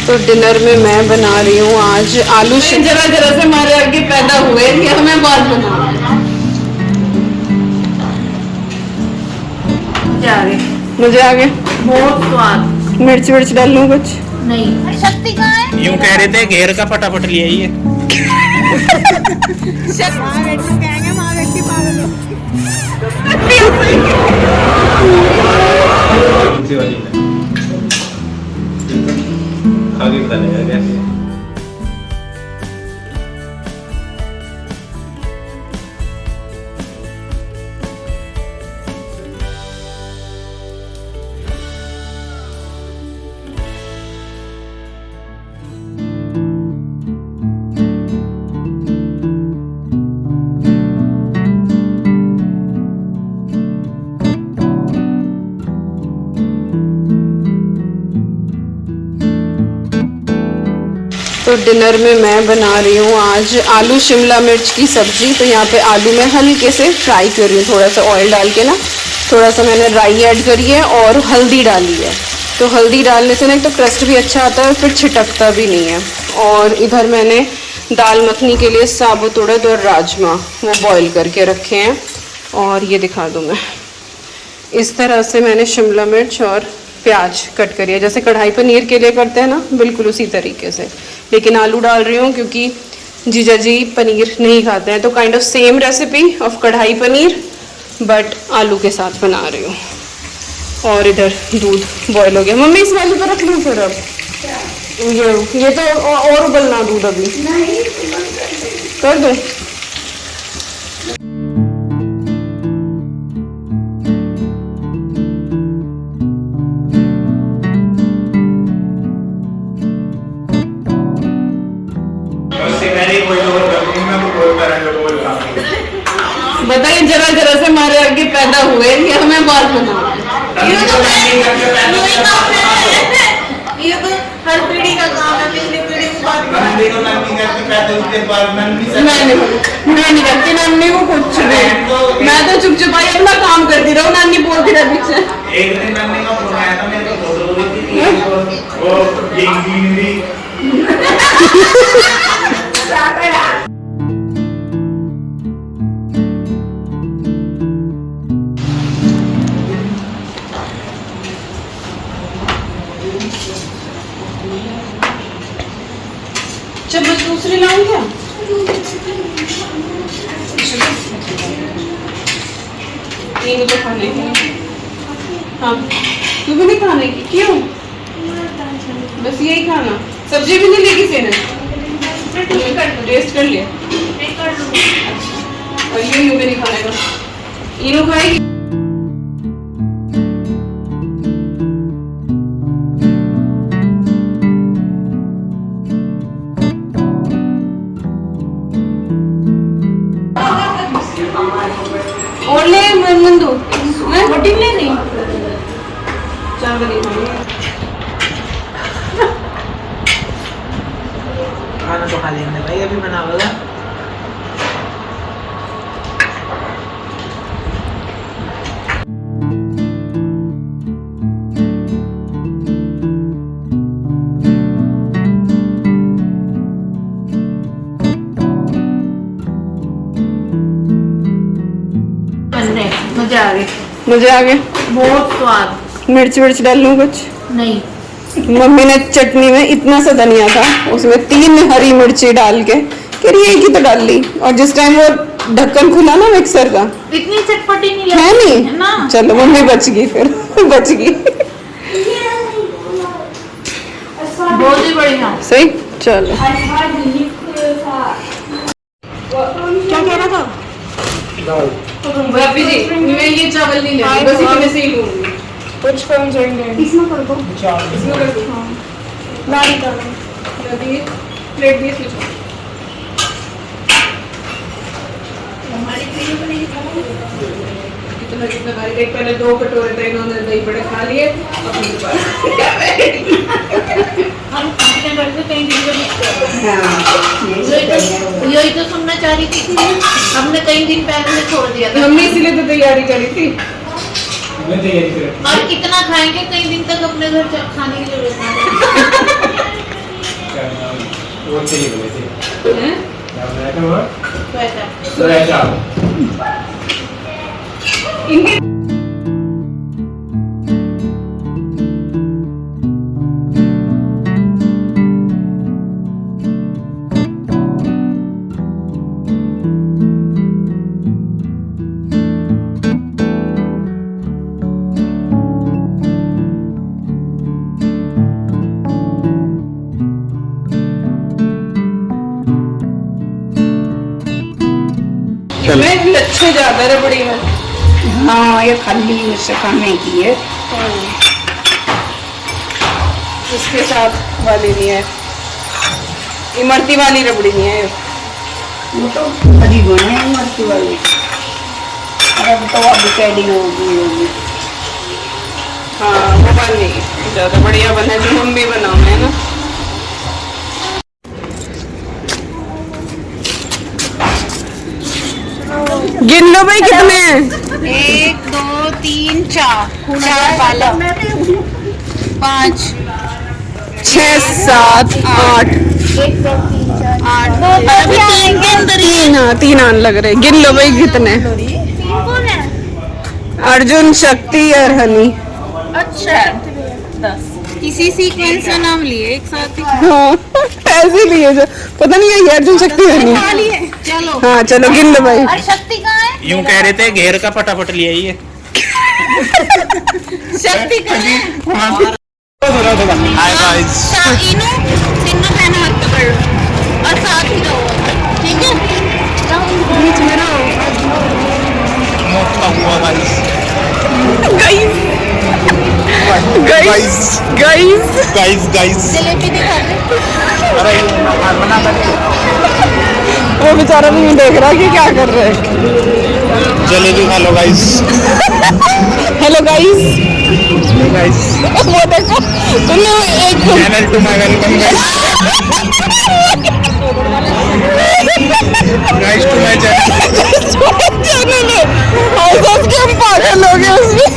तो डिनर में मैं बना रही हूँ आज आलू। जरा जरा से हमारे आगे पैदा हुए कि हमें बात बना। मुझे आगे बहुत स्वाद। मिर्च विर्च डाल लूँ कुछ? नहीं। शक्ति कहाँ है? यूं कह रहे थे घेर का फटाफट ले आइए। आगे बता देगा कैसे। तो डिनर में मैं बना रही हूँ आज आलू शिमला मिर्च की सब्जी। तो यहाँ पे आलू में हल्के से फ्राई कर रही हूँ, थोड़ा सा ऑयल डाल के ना। थोड़ा सा मैंने राई ऐड करी है और हल्दी डाली है। तो हल्दी डालने से ना एक तो क्रस्ट भी अच्छा आता है और फिर छिटकता भी नहीं है। और इधर मैंने दाल मखनी के लिए साबुत उड़द और राजमा वो बॉईल करके रखे हैं। और ये दिखा दूँ मैं, इस तरह से मैंने शिमला मिर्च और प्याज कट करिए जैसे कढ़ाई पनीर के लिए करते हैं ना, बिल्कुल उसी तरीके से। लेकिन आलू डाल रही हूँ क्योंकि जीजा जी पनीर नहीं खाते हैं। तो kind of same recipe of कढ़ाई पनीर बट आलू के साथ बना रही हूँ। और इधर दूध बॉयल हो गया। मम्मी इस वाले पर रख लूँ फिर अब ये तो और उबलना दूध अभी कर दो। बताइए जरा जरा से हमारे आगे पैदा हुए कि हमें बात बना। ये तो हर पीढ़ी का काम है, पिछली पीढ़ी की बात मैं नहीं करती नानी को कुछ भी। मैं तो चुप चुपाई अपना काम करती रहूं, नानी बोलती रह पीछे। एक दिन नानी का फोन आया था मेरे को, फोटो बोली थी वो चम्मच दूसरी लाऊं क्या? ये तो खाने की। हाँ तू भी नहीं खाने की? क्यों? बस यही खाना, सब्जी भी नहीं ली किसी ने? टेस्ट कर लिया और ये यूं भी नहीं खाएगा, इनू खाएगी। और ले नंदू, रोटी ले नहीं चावल नहीं खाना तो खा लेंगे भाई, अभी बनाओगा। मजा आ गई। मुझे आ गया बहुत स्वाद। मिर्च विर्च डाल लूँ कुछ? नहीं। मम्मी ने चटनी में इतना सा धनिया था, उसमें 3 हरी मिर्ची डाल के फिर एक ही तो डाल ली। और जिस टाइम वो ढक्कन खुला ना मिक्सर का, इतनी चटपटी नहीं है लगती नहीं है ना। चलो मम्मी बच गई, फिर बच गई। बहुत ही बढ़िया। सही चलो। क्या कह रहा था? भाभी जी मैं ये चावल नहीं लेती, बस इतने से ही लूंगी। Which phones are in there? इसमें कर दो, इसमें कर दो। हाँ Not done. प्लेट भी इसमें कितना कितना बारी। एक पहले 2 कटोरे थे, इन्होंने दही बड़े खा लिए अपनी दोबारा। हम अपने घर से कहीं यही तो सुनना चाह रही थी। हमने कई दिन पहले छोड़ दिया था। हमने इसीलिए तो तैयारी करी थी। और कितना खाएंगे, कई दिन तक अपने घर खाने की जरूरत नहीं। चाहिए बोले थे हैं? क्या बनाया था वो स्वेटर स्वेटर इसमें लच्छे ज्यादा रबड़ी में। हाँ ये खाली उससे खाने की है। इसके साथ वाली नहीं है, इमरती वाली रबड़ी नहीं है। वो तो अभी बने हैं मस्ती वाली। अब तो अभी कैडी होगी। हाँ वो बन नहीं ज्यादा बढ़िया बना जो हम भी बनाओ है ना। गिन लो भाई कितने हैं। 1 2 3 4 4 पालक 5 6 7 8 8 अभी आएंगे अंदर ही। तीन, हाँ 3 आन लग रहे। गिन लो भाई कितने। कौन है? अर्जुन, शक्ति और हनी। अच्छा 10 किसी सीक्वेंस का नाम लिए एक साथ ही हाँ ऐसे लिए जो पता नहीं है अर्जुन, शक्ति, हनी। खा लिए। चलो हाँ चलो गिन लो भाई। और शक्ति कहाँ है? यूं कह रहे थे घेर का फटाफट लिया ही है शक्ति कहाँ है? हाय गाइस इनो तीनों बहन हाथ पकड़ लो और साथ ही रहो, ठीक है? बीच में रहो। मोटा हुआ guys guys guys guys guys jalebi दिखा दे। अरे बना वो बेचारा नहीं देख रहा कि क्या कर रहे हैं। जलेबी खा लो गाइस हेलो गाइस। गाइस वो देखो तुमने एक channel to my welcome guys to my channel है हाउस ऑफ के हम पागल हो गए उसमें।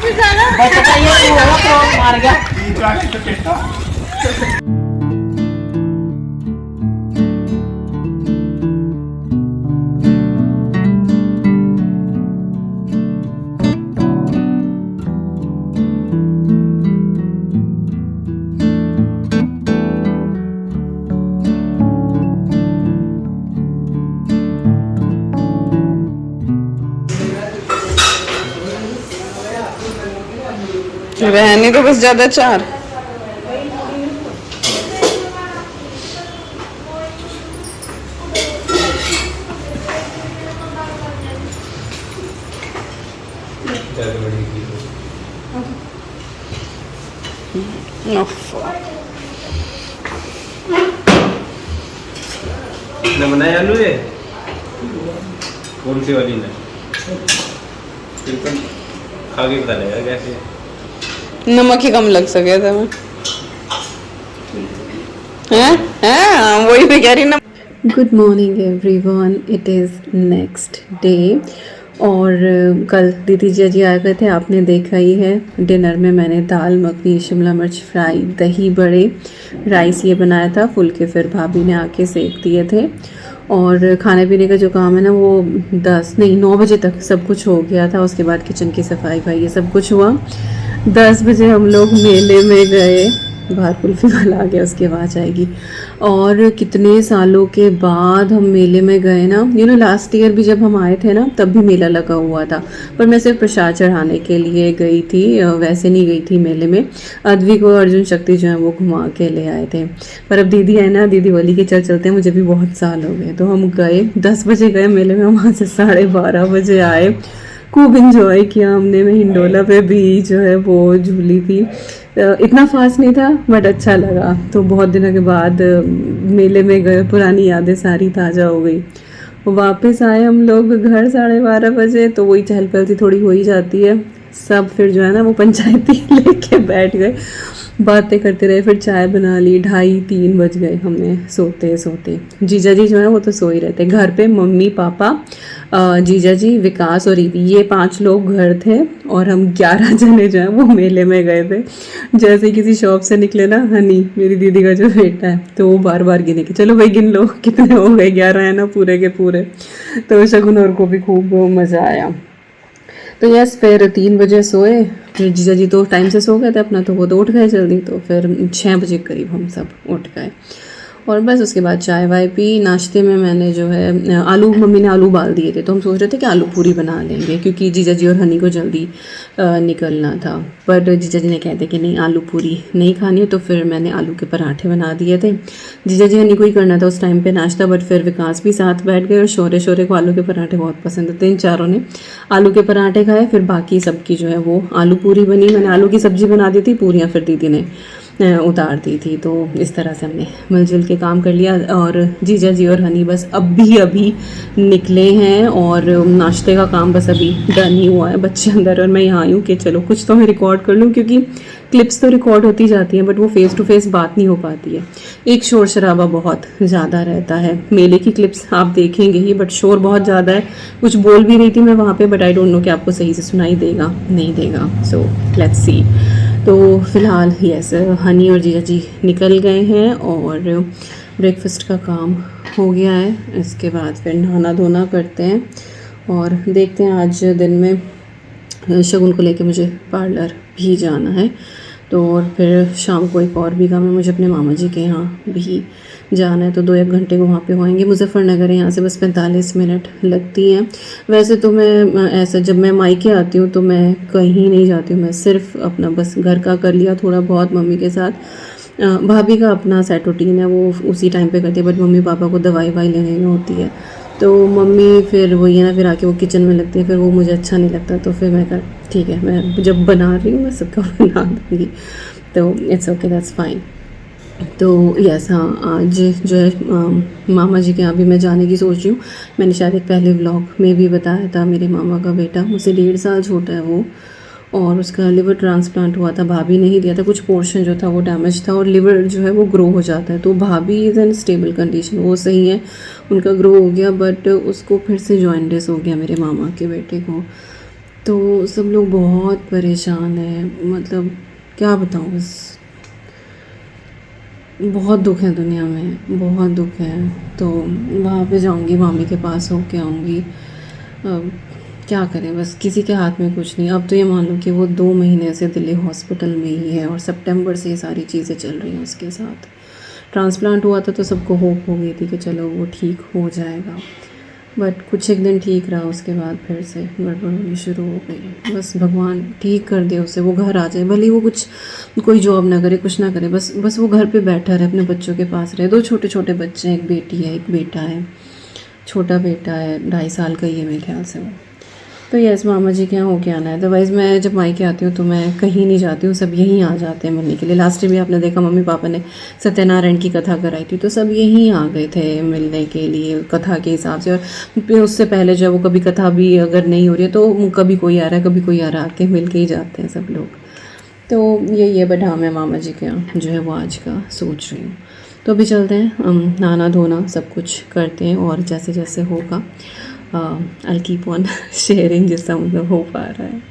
बचता ये तू होगा तो मार गया। रहने तो बस ज्यादा 4। ने बनाया आलू ये कौन सी वाली ने बिल्कुल खा के पता लगेगा कैसे नमक ही कम लग सके था मैं हैं वही मैं कह रही ना। Good morning everyone, it is next day और कल दीदी जी आए गए थे, आपने देखा ही है। डिनर में मैंने दाल मखनी, शिमला मिर्च फ्राई, दही बड़े, राइस ये बनाया था। फुल्के फिर भाभी ने आके सेक दिए थे। और खाने पीने का जो काम है ना वो 9 बजे तक सब कुछ हो गया था। उसके बाद किचन की सफाई भाई ये सब कुछ हुआ। 10 बजे हम लोग मेले में गए, बाहर कुल्फी वाला आ गया, उसकी आवाज़ आएगी। और कितने सालों के बाद हम मेले में गए ना, लास्ट ईयर भी जब हम आए थे ना तब भी मेला लगा हुआ था, पर मैं सिर्फ प्रसाद चढ़ाने के लिए गई थी, वैसे नहीं गई थी मेले में। अद्वी को अर्जुन शक्ति जो है वो घुमा के ले आए थे। पर अब दीदी है ना, दीदी बोली कि चल चलते हैं, मुझे भी बहुत साल हो गए, तो हम गए। 10 बजे गए मेले में, वहाँ से 12:30 बजे आए। खूब इंजॉय किया हमने। मैं हिंडोला पे भी जो है वो झूली थी। इतना फास्ट नहीं था बट अच्छा लगा। तो बहुत दिनों के बाद मेले में गए, पुरानी यादें सारी ताज़ा हो गई। वापस आए हम लोग घर 12:30 बजे, तो वही चहल पहल सी थोड़ी हो ही जाती है। सब फिर जो है ना वो पंचायती लेके बैठ गए, बातें करते रहे। फिर चाय बना ली, 2:30-3 बज गए हमें सोते सोते। जीजा जी जो है वो तो सो ही रहते। घर पे मम्मी पापा, जीजा जी, विकास और ईवी, ये 5 लोग घर थे और हम 11 जने जो है वो मेले में गए थे। जैसे किसी शॉप से निकले ना, हनी मेरी दीदी का जो बेटा है, तो वो बार बार गिने कि चलो भाई गिन लो कितने हो गए, 11 है ना पूरे के पूरे। तो शगुन और को भी खूब मज़ा आया। तो यस, फिर 3 बजे सोए। फिर जीजा जी तो टाइम से सो गए थे अपना, तो वो तो उठ गए जल्दी। तो फिर 6 बजे करीब हम सब उठ गए और बस उसके बाद चाय वाय पी। नाश्ते में मैंने जो है आलू, मम्मी ने आलू उबाल दिए थे, तो हम सोच रहे थे कि आलू पूरी बना लेंगे क्योंकि जीजा जी और हनी को जल्दी निकलना था। पर जीजा जी ने कहते कि नहीं आलू पूरी नहीं खानी है, तो फिर मैंने आलू के पराठे बना दिए थे। जीजा जी हनी को ही करना था उस टाइम पे नाश्ता, बट फिर विकास भी साथ बैठ गए और शोरे को आलू के पराठे बहुत पसंद थे। इन चारों ने आलू के पराठे खाए। फिर बाकी सबकी जो है वो आलू पूरी बनी। मैंने आलू की सब्ज़ी बना दी थी, पूरियाँ फिर दीदी ने उतार दी थी। तो इस तरह से हमने मिलजुल के काम कर लिया। और जीजा जी और हनी बस अभी निकले हैं और नाश्ते का काम बस अभी डन ही हुआ है। बच्चे अंदर और मैं यहाँ आई हूँ कि चलो कुछ तो मैं रिकॉर्ड कर लूँ, क्योंकि क्लिप्स तो रिकॉर्ड होती जाती हैं बट वो फेस टू फेस बात नहीं हो पाती है। एक शोर शराबा बहुत ज़्यादा रहता है। मेले की क्लिप्स आप देखेंगे ही बट शोर बहुत ज़्यादा है। कुछ बोल भी रही थी मैं वहाँ पे, बट आई डोंट नो कि आपको सही से सुनाई देगा नहीं देगा। So let's see. तो फ़िलहाल यस, हनी और जीजा जी निकल गए हैं और ब्रेकफास्ट का काम हो गया है। इसके बाद फिर नहाना धोना करते हैं और देखते हैं। आज दिन में शगुन को लेके मुझे पार्लर भी जाना है, तो और फिर शाम को एक और भी काम है, मुझे अपने मामा जी के यहाँ भी जाना है। तो 2-1 घंटे को वहाँ पे होएंगे। मुजफ्फरनगर है, यहाँ से बस 45 मिनट लगती हैं। वैसे तो मैं ऐसा जब मैं मायके आती हूँ तो मैं कहीं नहीं जाती हूँ, मैं सिर्फ अपना बस घर का कर लिया थोड़ा बहुत मम्मी के साथ। भाभी का अपना सेट रूटीन है, वो उसी टाइम पे करती है, बट मम्मी पापा को दवाई लेने में होती है, तो मम्मी फिर वही है ना, फिर आके वो किचन में लगती है, फिर वो मुझे अच्छा नहीं लगता। तो फिर मैं ठीक है, मैं जब बना रही हूँ मैं सबका बना दूँगी, तो इट्स ओके, दैट्स फाइन। तो यस हाँ, आज जो है मामा जी के यहाँ भी मैं जाने की सोच रही हूँ। मैंने शायद एक पहले व्लॉग में भी बताया था, मेरे मामा का बेटा मुझसे 1.5 साल छोटा है वो, और उसका लिवर ट्रांसप्लांट हुआ था। भाभी ने ही दिया था, कुछ पोर्शन जो था वो डैमेज था और लिवर जो है वो ग्रो हो जाता है। तो भाभी इज़ इन स्टेबल कंडीशन, वो सही है, उनका ग्रो हो गया, बट उसको फिर से जॉइंटिस हो गया मेरे मामा के बेटे को। तो सब लोग बहुत परेशान हैं, मतलब क्या बताऊँ, बस बहुत दुख है दुनिया में, बहुत दुख है। तो वहाँ पे जाऊँगी, मामी के पास होके आऊँगी। अब क्या करें, बस किसी के हाथ में कुछ नहीं। अब तो ये मान लो कि वो 2 महीने से दिल्ली हॉस्पिटल में ही है और सितंबर से ये सारी चीज़ें चल रही हैं उसके साथ। ट्रांसप्लांट हुआ था तो सबको होप हो गई थी कि चलो वो ठीक हो जाएगा, बट कुछ एक दिन ठीक रहा, उसके बाद फिर से गड़बड़ होनी शुरू हो गई। बस भगवान ठीक कर दे उसे, वो घर आ जाए, भले ही वो कोई जॉब ना करे, कुछ ना करे, बस वो घर पे बैठा रहे, अपने बच्चों के पास रहे। 2 छोटे छोटे बच्चे हैं, एक बेटी है, एक बेटा है। छोटा बेटा है, 2.5 साल का ही है मेरे ख्याल से वो। तो यस, मामा जी के यहाँ होके आना है। अदरवाइज़ मैं जब मायके आती हूँ तो मैं कहीं नहीं जाती हूँ, सब यहीं आ जाते हैं मिलने के लिए। लास्ट टाइम भी आपने देखा, मम्मी पापा ने सत्यनारायण की कथा कराई थी तो सब यहीं आ गए थे मिलने के लिए कथा के हिसाब से। और फिर उससे पहले जब वो कभी कथा भी अगर नहीं हो रही है तो कभी कोई आ रहा है, कभी कोई आ रहा है, आके मिल के ही जाते हैं सब लोग। तो यही है, बट हाँ मैं मामा जी के यहाँ जो है वो आज का सोच रही हूँ। तो अभी चलते हैं, नहाना धोना सब कुछ करते हैं और जैसे जैसे होगा I'll keep on sharing जिससे मतलब हो पा रहा है।